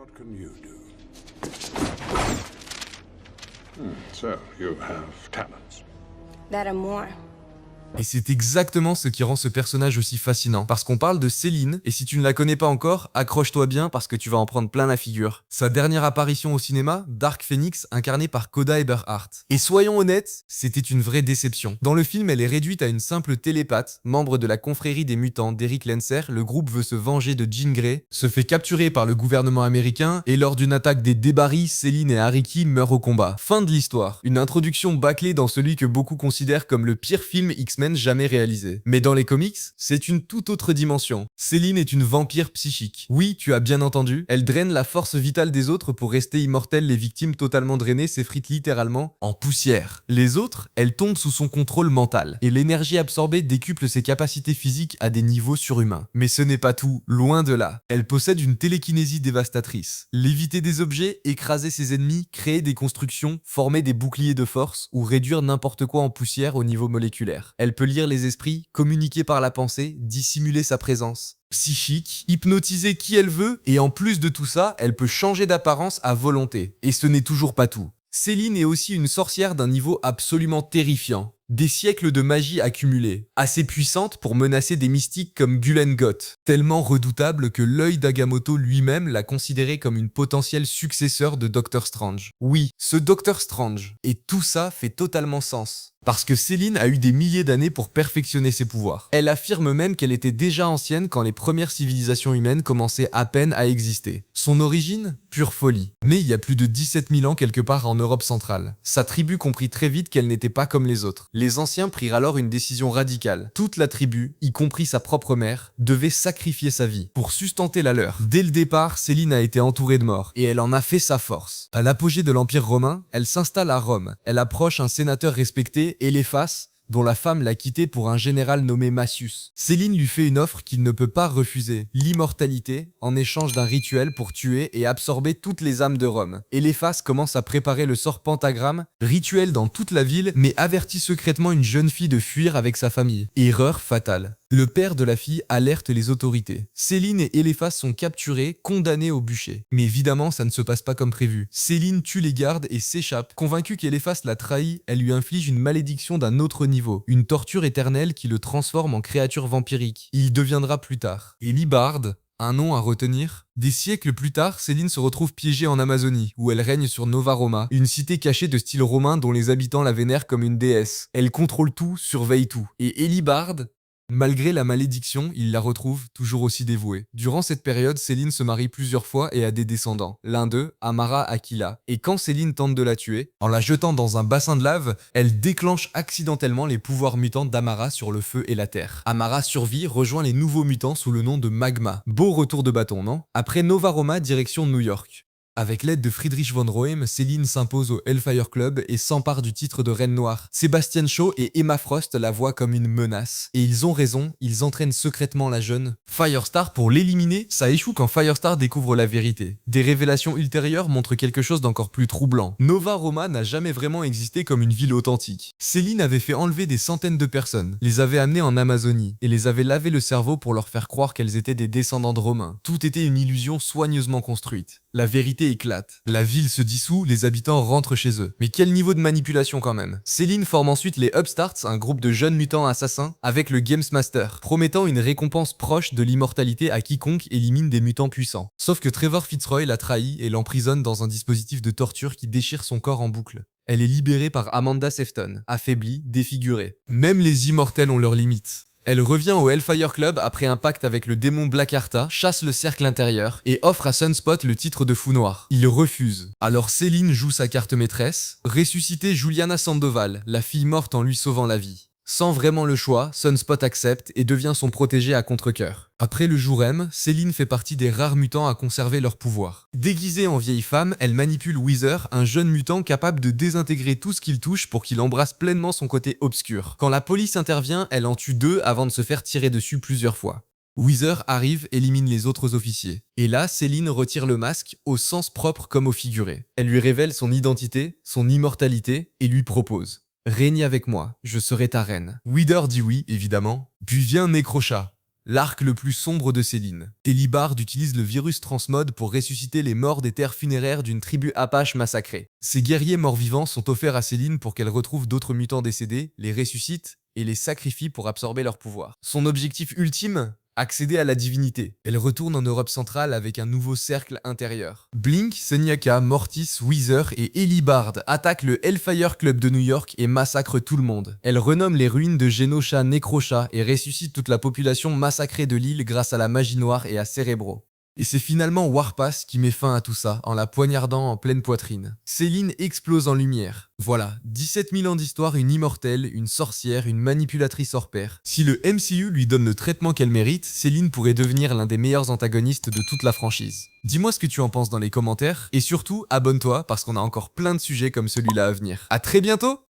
What can you do? So, you have talents. That and more. Et c'est exactement ce qui rend ce personnage aussi fascinant, parce qu'on parle de Céline, et si tu ne la connais pas encore, accroche-toi bien parce que tu vas en prendre plein la figure. Sa dernière apparition au cinéma, Dark Phoenix, incarnée par Coda Eberhardt. Et soyons honnêtes, c'était une vraie déception. Dans le film, elle est réduite à une simple télépathe, membre de la confrérie des mutants d'Eric Lenser, le groupe veut se venger de Jean Grey, se fait capturer par le gouvernement américain, et lors d'une attaque des Débari, Céline et Ariki meurent au combat. Fin de l'histoire. Une introduction bâclée dans celui que beaucoup considèrent comme le pire film X-Men jamais réalisé. Mais dans les comics, c'est une toute autre dimension. Céline est une vampire psychique. Oui, tu as bien entendu, elle draine la force vitale des autres pour rester immortelle. Les victimes totalement drainées s'effritent littéralement en poussière. Les autres, elles tombent sous son contrôle mental. Et l'énergie absorbée décuple ses capacités physiques à des niveaux surhumains. Mais ce n'est pas tout, loin de là. Elle possède une télékinésie dévastatrice. Léviter des objets, écraser ses ennemis, créer des constructions, former des boucliers de force ou réduire n'importe quoi en poussière au niveau moléculaire. Elle peut lire les esprits, communiquer par la pensée, dissimuler sa présence psychique, hypnotiser qui elle veut, et en plus de tout ça, elle peut changer d'apparence à volonté. Et ce n'est toujours pas tout. Céline est aussi une sorcière d'un niveau absolument terrifiant. Des siècles de magie accumulée, assez puissante pour menacer des mystiques comme Gul'Engoth, tellement redoutable que l'œil d'Agamotto lui-même l'a considéré comme une potentielle successeur de Doctor Strange. Oui, ce Doctor Strange. Et tout ça fait totalement sens. Parce que Céline a eu des milliers d'années pour perfectionner ses pouvoirs. Elle affirme même qu'elle était déjà ancienne quand les premières civilisations humaines commençaient à peine à exister. Son origine? Pure folie. Mais il y a plus de 17 000 ans quelque part en Europe centrale. Sa tribu comprit très vite qu'elle n'était pas comme les autres. Les anciens prirent alors une décision radicale. Toute la tribu, y compris sa propre mère, devait sacrifier sa vie pour sustenter la leur. Dès le départ, Céline a été entourée de morts, et elle en a fait sa force. À l'apogée de l'Empire romain, elle s'installe à Rome. Elle approche un sénateur respecté, Éléphas, dont la femme l'a quitté pour un général nommé Massius. Céline lui fait une offre qu'il ne peut pas refuser, l'immortalité, en échange d'un rituel pour tuer et absorber toutes les âmes de Rome. Éléphas commence à préparer le sort pentagramme, rituel dans toute la ville, mais avertit secrètement une jeune fille de fuir avec sa famille. Erreur fatale. Le père de la fille alerte les autorités. Céline et Éléphas sont capturés, condamnés au bûcher. Mais évidemment, ça ne se passe pas comme prévu. Céline tue les gardes et s'échappe. Convaincue qu'Éléphas l'a trahi, elle lui inflige une malédiction d'un autre niveau. Une torture éternelle qui le transforme en créature vampirique. Il deviendra plus tard Élibarde, un nom à retenir. Des siècles plus tard, Céline se retrouve piégée en Amazonie, où elle règne sur Nova Roma, une cité cachée de style romain dont les habitants la vénèrent comme une déesse. Elle contrôle tout, surveille tout. Et Élibarde, malgré la malédiction, il la retrouve toujours aussi dévouée. Durant cette période, Céline se marie plusieurs fois et a des descendants. L'un d'eux, Amara Aquila. Et quand Céline tente de la tuer, en la jetant dans un bassin de lave, elle déclenche accidentellement les pouvoirs mutants d'Amara sur le feu et la terre. Amara survit, rejoint les nouveaux mutants sous le nom de Magma. Beau retour de bâton, non? Après Nova Roma, direction New York. Avec l'aide de Friedrich von Rohem, Céline s'impose au Hellfire Club et s'empare du titre de Reine Noire. Sebastian Shaw et Emma Frost la voient comme une menace. Et ils ont raison, ils entraînent secrètement la jeune Firestar pour l'éliminer. Ça échoue quand Firestar découvre la vérité. Des révélations ultérieures montrent quelque chose d'encore plus troublant. Nova Roma n'a jamais vraiment existé comme une ville authentique. Céline avait fait enlever des centaines de personnes, les avait amenées en Amazonie et les avait lavé le cerveau pour leur faire croire qu'elles étaient des descendants de Romains. Tout était une illusion soigneusement construite. La vérité éclate. La ville se dissout, les habitants rentrent chez eux. Mais quel niveau de manipulation quand même. Céline forme ensuite les Upstarts, un groupe de jeunes mutants assassins, avec le Games Master, promettant une récompense proche de l'immortalité à quiconque élimine des mutants puissants. Sauf que Trevor Fitzroy la trahit et l'emprisonne dans un dispositif de torture qui déchire son corps en boucle. Elle est libérée par Amanda Sefton, affaiblie, défigurée. Même les immortels ont leurs limites. Elle revient au Hellfire Club après un pacte avec le démon Black Artha, chasse le cercle intérieur et offre à Sunspot le titre de Fou Noir. Il refuse. Alors Céline joue sa carte maîtresse, ressusciter Juliana Sandoval, la fille morte en lui sauvant la vie. Sans vraiment le choix, Sunspot accepte et devient son protégé à contre-cœur. Après le jour M, Céline fait partie des rares mutants à conserver leur pouvoir. Déguisée en vieille femme, elle manipule Wither, un jeune mutant capable de désintégrer tout ce qu'il touche pour qu'il embrasse pleinement son côté obscur. Quand la police intervient, elle en tue 2 avant de se faire tirer dessus plusieurs fois. Wither arrive, élimine les autres officiers. Et là, Céline retire le masque, au sens propre comme au figuré. Elle lui révèle son identité, son immortalité, et lui propose: règne avec moi, je serai ta reine. Wither dit oui, évidemment. Puis vient Necrosha, l'arc le plus sombre de Céline. Elibard utilise le virus transmode pour ressusciter les morts des terres funéraires d'une tribu Apache massacrée. Ces guerriers morts-vivants sont offerts à Céline pour qu'elle retrouve d'autres mutants décédés, les ressuscite et les sacrifie pour absorber leur pouvoir. Son objectif ultime? Accéder à la divinité. Elle retourne en Europe centrale avec un nouveau cercle intérieur. Blink, Senyaka, Mortis, Weezer et Elibard attaquent le Hellfire Club de New York et massacrent tout le monde. Elle renomme les ruines de Genosha Necrosha et ressuscite toute la population massacrée de l'île grâce à la magie noire et à Cerebro. Et c'est finalement Warpass qui met fin à tout ça, en la poignardant en pleine poitrine. Céline explose en lumière. Voilà, 17 000 ans d'histoire, une immortelle, une sorcière, une manipulatrice hors pair. Si le MCU lui donne le traitement qu'elle mérite, Céline pourrait devenir l'un des meilleurs antagonistes de toute la franchise. Dis-moi ce que tu en penses dans les commentaires, et surtout, abonne-toi, parce qu'on a encore plein de sujets comme celui-là à venir. À très bientôt!